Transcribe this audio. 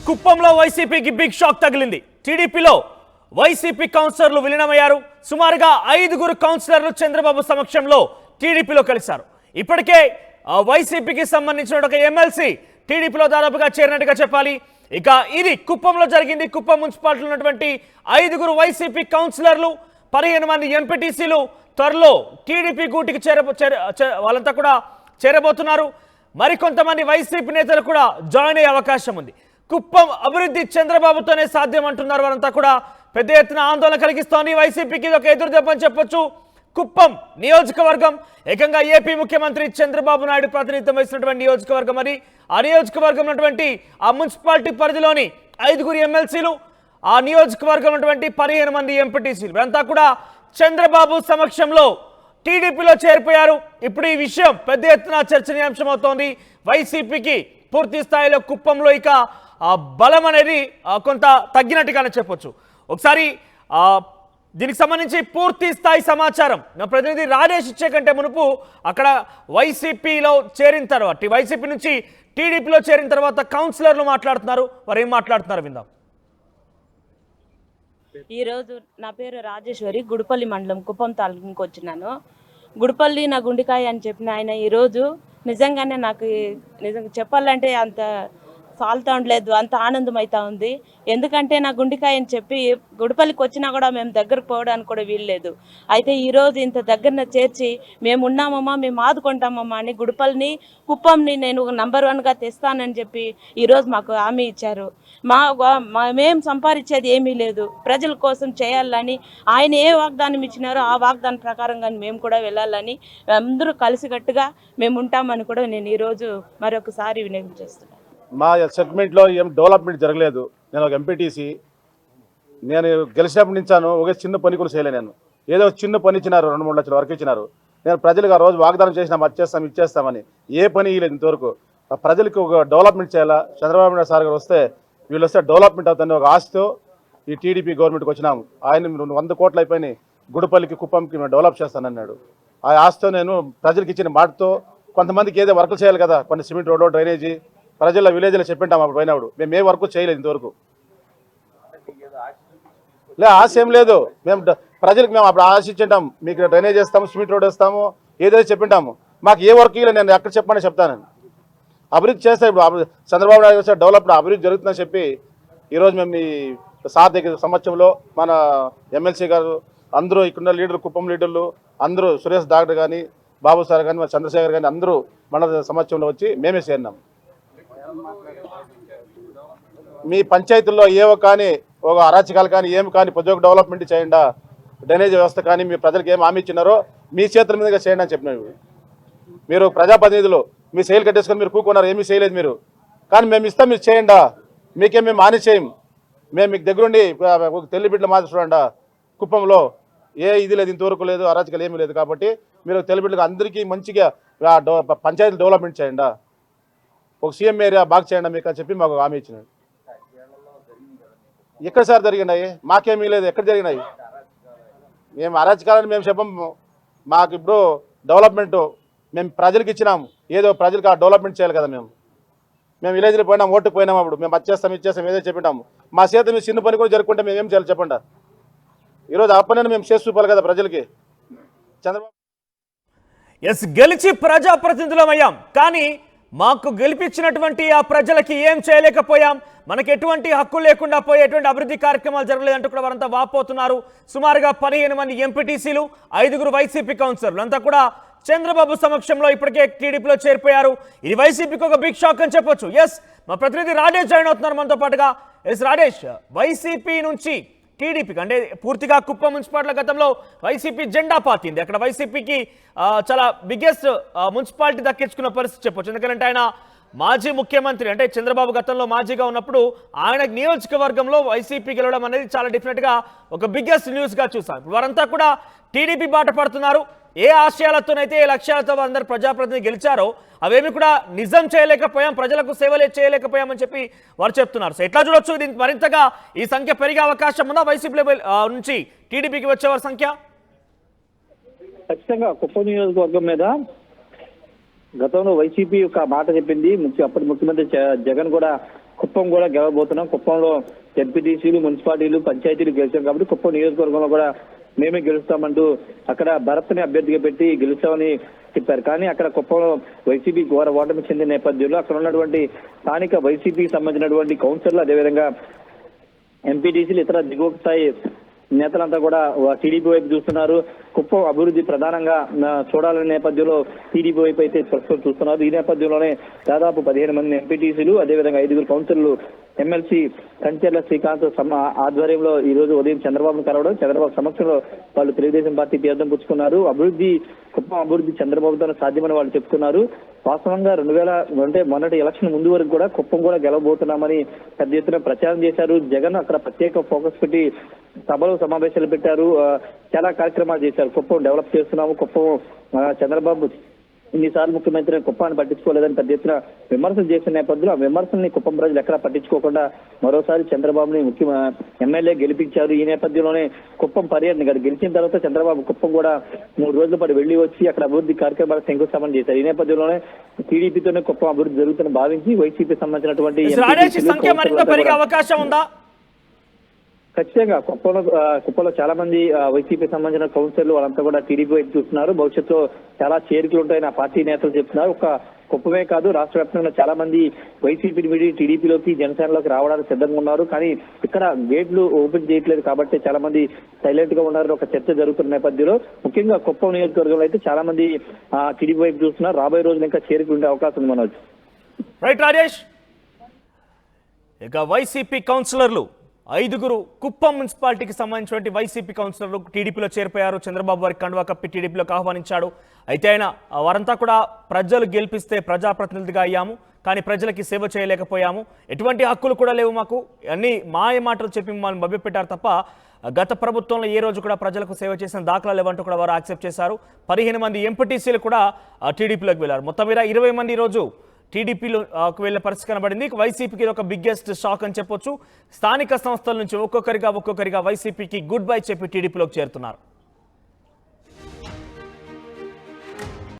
కుప్పంలో వైసీపీకి big shock తగిలింది. టీడీపీలో వైసీపీ కౌన్సిలర్లు విలీనమయ్యారు. సుమారుగా 5 కౌన్సిలర్లు చంద్రబాబు సమక్షంలో టీడీపీలో కలిశారు. ఇప్పటికే వైసీపీకి సంబంధించిన ఒక ఎమ్మెల్సీ టీడీపీలో దాదాపుగా చేరినట్టుగా చెప్పాలి. ఇక ఇది కుప్పంలో జరిగింది. కుప్పం మున్సిపాలిటీలో ఉన్నటువంటి 5 వైసీపీ కౌన్సిలర్లు, 15 మంది ఎంపీటీసీలు త్వరలో టీడీపీ గూటికి వాళ్ళంతా కూడా చేరబోతున్నారు. మరికొంతమంది వైసీపీ నేతలు కూడా జాయిన్ అయ్యే అవకాశం ఉంది. కుప్పం అభివృద్ధి చంద్రబాబుతోనే సాధ్యం అంటున్నారు. వారంతా కూడా పెద్ద ఎత్తున ఆందోళన కలిగిస్తోంది. వైసీపీకి ఒక ఎదురు దెబ్బని చెప్పొచ్చు. కుప్పం నియోజకవర్గం ఏకంగా ఏపీ ముఖ్యమంత్రి చంద్రబాబు నాయుడు ప్రాతినిధ్యం వహిస్తున్నటువంటి నియోజకవర్గం అది. ఆ నియోజకవర్గం ఉన్నటువంటి ఆ మున్సిపాలిటీ పరిధిలోని 5 ఎమ్మెల్సీలు, ఆ నియోజకవర్గం ఉన్నటువంటి 15 మంది ఎంపీటీసీలు వీరంతా కూడా చంద్రబాబు సమక్షంలో టీడీపీలో చేరిపోయారు. ఇప్పుడు ఈ విషయం పెద్ద ఎత్తున చర్చనీయాంశం అవుతోంది. వైసీపీకి పూర్తి స్థాయిలో కుప్పంలో ఇక బలం అనేది కొంత తగ్గినట్టుగానే చెప్పొచ్చు. ఒకసారి దీనికి సంబంధించి పూర్తి స్థాయి సమాచారం నా ప్రతినిధి రాజేష్ ఇచ్చే కంటే మునుపు అక్కడ వైసీపీలో చేరిన తర్వాత, వైసీపీ నుంచి టీడీపీలో చేరిన తర్వాత కౌన్సిలర్లు మాట్లాడుతున్నారు. వారు ఏం మాట్లాడుతున్నారు విందాం. ఈరోజు నా పేరు రాజేశ్వరి, గుడిపల్లి మండలం కుప్పం తాలూకు వచ్చినాను. గుడిపల్లి నా గుండెకాయ అని చెప్పిన ఆయన ఈరోజు నిజంగానే నాకు నిజంగా చెప్పాలంటే అంత సాల్తా ఉండలేదు, అంత ఆనందం అవుతా ఉంది. ఎందుకంటే నా గుండెకాయ అని చెప్పి గుడిపల్లికి వచ్చినా కూడా మేము దగ్గరకు పోవడానికి కూడా వీల్లేదు. అయితే ఈరోజు ఇంత దగ్గరన చేర్చి మేము ఉన్నామమ్మా, మేము ఆదుకుంటామమ్మా అని గుడిపల్లిని, కుప్పంని నేను నంబర్ 1గా తెస్తానని చెప్పి ఈరోజు మాకు హామీ ఇచ్చారు. మేము సంపాదించేది ఏమీ లేదు, ప్రజల కోసం చేయాలని ఆయన ఏ వాగ్దానం ఇచ్చినారో ఆ వాగ్దానం ప్రకారంగా మేము కూడా వెళ్ళాలని అందరూ కలిసికట్టుగా మేము ఉంటామని కూడా నేను ఈరోజు మరొకసారి వినియోగం చేస్తున్నాను. మా సెగ్మెంట్లో ఏం డెవలప్మెంట్ జరగలేదు. నేను ఒక ఎంపీటీసీ, నేను గెలిచినప్పటి నుంచాను ఒక చిన్న పని కూడా చేయలే. నేను ఏదో చిన్న పని ఇచ్చినారు, 2-3 లక్షల వరకు ఇచ్చినారు. నేను ప్రజలకు ఆ రోజు వాగ్దానం చేసినా ఇచ్చేస్తామని ఏ పని ఇవ్వలేదు ఇంతవరకు. ప్రజలకు ఒక డెవలప్మెంట్ చేయాలా, చంద్రబాబు నాయుడు సార్ గారు వస్తే వీళ్ళు వస్తే డెవలప్మెంట్ అవుతుంది ఒక ఆశతో ఈ టీడీపీ గవర్నమెంట్కి వచ్చినాము. ఆయన 100 కోట్లు అయిపోయినాయి, గుడిపల్లికి కుప్పంకి మేము డెవలప్ చేస్తానన్నాడు. ఆ ఆశతో నేను ప్రజలకు ఇచ్చిన మాటతో కొంతమందికి ఏదో వర్కులు చేయాలి కదా, కొన్ని సిమెంట్ రోడ్లు, డ్రైనేజీ ప్రజల విలేజ్లో చెప్పింటాం. అప్పుడు పోయినప్పుడు మేము ఏ వర్క్ చేయలేదు ఇంతవరకు. ఆశ ఏం లేదు, మేము ప్రజలకు మేము అప్పుడు ఆశించుంటాం, మీకు డ్రైనేజ్ వేస్తాము, సిమెంట్ రోడ్ వేస్తాము, ఏదైతే చెప్పింటాము. మాకు ఏ వర్క్ ఇవ్వలేదు. నేను ఎక్కడ చెప్పమని చెప్తాను. అభివృద్ధి చేస్తే ఇప్పుడు చంద్రబాబు నాయుడు వస్తే డెవలప్మెంట్ అభివృద్ధి జరుగుతుందని చెప్పి ఈరోజు మేము ఈ సార్ దగ్గర సంవత్సరంలో మన ఎమ్మెల్సీ గారు అందరూ, ఇక్కడున్న లీడర్లు, కుప్పం లీడర్లు అందరూ, సురేష్ డాక్టర్ కానీ, బాబు సార్ కానీ, మన చంద్రశేఖర్ కానీ అందరూ మన సంవత్సరంలో వచ్చి మేమే చేరినాం. మీ పంచాయతీల్లో ఏవో కానీ ఒక అరాచకాలు కానీ ఏమి కానీ ప్రతి ఒక్క డెవలప్మెంట్ చేయండి, డ్రైనేజ్ వ్యవస్థ కానీ మీ ప్రజలకు ఏమి హామీ ఇచ్చినారో మీ చేతుల మీదుగా చేయండి అని చెప్పినారు. మీరు ప్రజాప్రతినిధులు మీ శైలి కట్టేసుకొని మీరు కూకున్నారు, ఏమీ చేయలేదు మీరు. కానీ మేము ఇస్తాం, మీరు చేయండి, మీకేం మేము హాని చేయం. మేము మీకు దగ్గరుండి తెల్లి బిడ్డలు మాత్రం చూడండి. కుప్పంలో ఏ ఇది లేదు, ఇంతవరకు లేదు, అరాచకాలు ఏమీ లేదు. కాబట్టి మీరు తెల్లి బిడ్డలకు అందరికీ మంచిగా పంచాయతీలు డెవలప్మెంట్ చేయండి, ఒక సీఎం ఏరియా బాగా చేయండి మీకు అని చెప్పి మాకు హామీ ఇచ్చినాడు. ఎక్కడ సార్ జరిగినాయి? మాకేమీ లేదు. ఎక్కడ జరిగినాయి? మేము అరాచకాలని మేము చెప్పము. మాకు ఇప్పుడు డెవలప్మెంట్ మేము ప్రజలకు ఇచ్చినాము, ఏదో ప్రజలకు ఆ డెవలప్మెంట్ చేయాలి కదా. మేము విలేజ్లో పోయినాం, ఓటుకు పోయినాం, అప్పుడు మేము ఇచ్చేస్తాం ఏదో చెప్పినాము. మా చేత మేము చిన్న పని కూడా జరుపుకుంటే మేము ఏం చేయాలి చెప్పండి. ఈరోజు ఆ పని మేము చేసి చూపాలి కదా ప్రజలకి. చంద్రబాబు గెలిచి ప్రజాప్రతినిధులమయ్యాం, కానీ మాకు గెలిపించినటువంటి ఆ ప్రజలకి ఏం చేయలేకపోయాం, మనకు ఎటువంటి హక్కు లేకుండా పోయేటువంటి అభివృద్ధి కార్యక్రమాలు జరగలేదంటూ కూడా వారంతా వాపోతున్నారు. సుమారుగా 15 మంది ఎంపీటీసీలు, 5 వైసీపీ కౌన్సిలర్లు అంతా కూడా చంద్రబాబు సమక్షంలో ఇప్పటికే టీడీపీలో చేరిపోయారు. ఇది వైసీపీకి ఒక బిగ్ షాక్ అని చెప్పొచ్చు. మా ప్రతినిధి రాజేష్ జాయిన్ అవుతున్నారు మనతో పాటుగా. రాజేష్, వైసీపీ నుంచి టీడీపీకి అంటే పూర్తిగా కుప్పం మున్సిపాలిటీ గతంలో వైసీపీ జెండా పాతింది. అక్కడ వైసీపీకి చాలా బిగ్గెస్ట్ మున్సిపాలిటీ దక్కించుకున్న పరిస్థితి చెప్పొచ్చు. ఎందుకంటే ఆయన మాజీ ముఖ్యమంత్రి, అంటే చంద్రబాబు గతంలో మాజీగా ఉన్నప్పుడు ఆయన నియోజకవర్గంలో వైసీపీ గెలవడం అనేది చాలా డెఫినెట్గా ఒక బిగ్గెస్ట్ న్యూస్గా చూసాం. వారంతా కూడా టీడీపీ బాట పడుతున్నారు. ఏ ఆశయాలతోనైతే ఏ లక్ష్యాలతో అందరు ప్రజాప్రతినిధి గెలిచారో అవేమి కూడా నిజం చేయలేకపోయాం, ప్రజలకు సేవలే చేయలేకపోయామని చెప్పి వారు చెప్తున్నారు. సో ఎట్లా చూడొచ్చు, ఇది మరింతగా ఈ సంఖ్య పెరిగే అవకాశం ఉందా వైసీపీ నుంచి టీడీపీకి వచ్చేవారి సంఖ్య? ఖచ్చితంగా కుప్పం నియోజకవర్గం మీద గతంలో వైసీపీ ఒక మాట చెప్పింది. అప్పటి ముఖ్యమంత్రి జగన్ కూడా కుప్పం కూడా గెలవబోతున్నాం. కుప్పంలో ఎంపీటీసీలు, మున్సిపాలిటీలు, పంచాయతీలు గెలిచాం కాబట్టి కుప్పం నియోజకవర్గంలో కూడా మేమే గెలుస్తామంటూ అక్కడ భరత్ని అభ్యర్థిగా పెట్టి గెలుస్తామని చెప్పారు. కానీ అక్కడ కుప్పంలో వైసీపీ ఘోర ఓటమి చెందిన నేపథ్యంలో అక్కడ ఉన్నటువంటి స్థానిక వైసీపీకి సంబంధించినటువంటి కౌన్సిలర్లు, అదేవిధంగా ఎంపీటీసీలు, ఇతర దిగువ స్థాయి నేతలంతా కూడా టీడీపీ వైపు చూస్తున్నారు. కుప్పం అభివృద్ధి ప్రధానంగా చూడాలనే నేపథ్యంలో టీడీపీ వైపు అయితే ప్రస్తుతం చూస్తున్నారు. ఈ నేపథ్యంలోనే దాదాపు 15 మంది ఎంపీటీసీలు, అదేవిధంగా 5 కున్సిలర్లు ఎమ్మెల్సీ కంచెర్ల శ్రీకాంత్ ఆధ్వర్యంలో ఈ రోజు ఉదయం చంద్రబాబును కలవడం, చంద్రబాబు సమక్షంలో వాళ్ళు తెలుగుదేశం పార్టీ తీర్థం పుచ్చుకున్నారు. కుప్పం అభివృద్ధి చంద్రబాబుతో సాధ్యమని వాళ్ళు చెప్తున్నారు. వాస్తవంగా 2000 మొన్నటి ఎలక్షన్ ముందు వరకు కూడా కుప్పం కూడా గెలవబోతున్నామని పెద్ద ఎత్తున ప్రచారం చేశారు. జగన్ అక్కడ ప్రత్యేక ఫోకస్ పెట్టి సభలు, సమావేశాలు పెట్టారు. చాలా కార్యక్రమాలు చేశారు. కుప్పం డెవలప్ చేస్తున్నాము, కుప్పం చంద్రబాబు ఇన్నిసార్లు ముఖ్యమంత్రిని కుప్పాన్ని పట్టించుకోలేదని పెద్ద ఎత్తున విమర్శలు చేసిన నేపథ్యంలో ఆ విమర్శల్ని కుప్పం ప్రజలు ఎక్కడా పట్టించుకోకుండా మరోసారి చంద్రబాబుని ఎమ్మెల్యే గెలిపించారు. ఈ నేపథ్యంలోనే కుప్పం పర్యటన గెలిచిన తర్వాత చంద్రబాబు కుప్పం కూడా 3 రోజుల పాటు వెళ్లి వచ్చి అక్కడ అభివృద్ధి కార్యక్రమాలు శంకుస్థాపన చేశారు. ఈ నేపథ్యంలోనే టీడీపీతోనే కుప్పం అభివృద్ధి జరుగుతుందని భావించి వైసీపీ సంబంధించినటువంటి అవకాశం ఉందా? ఖచ్చితంగా కుప్పంలో చాలా మంది వైసీపీ సంబంధించిన కౌన్సిలర్లు వాళ్ళంతా కూడా టీడీపీ వైపు చూస్తున్నారు. భవిష్యత్తులో చాలా చేరికలు ఉంటాయని ఆ పార్టీ నేతలు చెప్తున్నారు. ఒక కుప్పమే కాదు, రాష్ట్ర వ్యాప్తంగా చాలా మంది వైసీపీ విడి టీడీపీలోకి, జనసేనలోకి రావడానికి సిద్ధంగా ఉన్నారు. కానీ ఇక్కడ గేట్లు ఓపెన్ చేయట్లేదు కాబట్టి చాలా మంది సైలెంట్ గా ఉన్నారు. ఒక చర్చ జరుగుతున్న నేపథ్యంలో ముఖ్యంగా కుప్పం నియోజకవర్గంలో అయితే చాలా మంది టీడీపీ వైపు చూస్తున్నారు. రాబోయే రోజులు ఇంకా చేరికలు ఉండే అవకాశం ఉంది. మనోజ్. రైట్ రాజేష్, ఇక వైసీపీ కౌన్సిలర్లు 5 కుప్పం మున్సిపాలిటీకి సంబంధించినటువంటి వైసీపీ కౌన్సిలర్లు టీడీపీలో చేరిపోయారు. చంద్రబాబు వారికి కండువా కప్పి టీడీపీలోకి ఆహ్వానించాడు. అయితే ఆయన వారంతా కూడా ప్రజలు గెలిపిస్తే ప్రజాప్రతినిధిగా అయ్యాము, కానీ ప్రజలకి సేవ చేయలేకపోయాము, ఎటువంటి హక్కులు కూడా లేవు మాకు, అన్ని మాయ మాటలు చెప్పి మమ్మల్ని మభ్యపెట్టారు తప్ప గత ప్రభుత్వంలో ఏ రోజు కూడా ప్రజలకు సేవ చేసిన దాఖలాలు లేవంటూ కూడా వారు యాక్సెప్ట్ చేశారు. 15 మంది ఎంపీటీసీలు కూడా టీడీపీలోకి వెళ్ళారు. మొత్తం మీద 20 మంది ఈరోజు టీడీపీలోకి వెళ్ళే పరిస్థితి కనబడింది. వైసీపీకి ఒక బిగ్గెస్ట్ షాక్ అని చెప్పొచ్చు. స్థానిక సంస్థల నుంచి ఒక్కొక్కరిగా వైసీపీకి గుడ్ బై చెప్పి టీడీపీలోకి చేరుతున్నారు.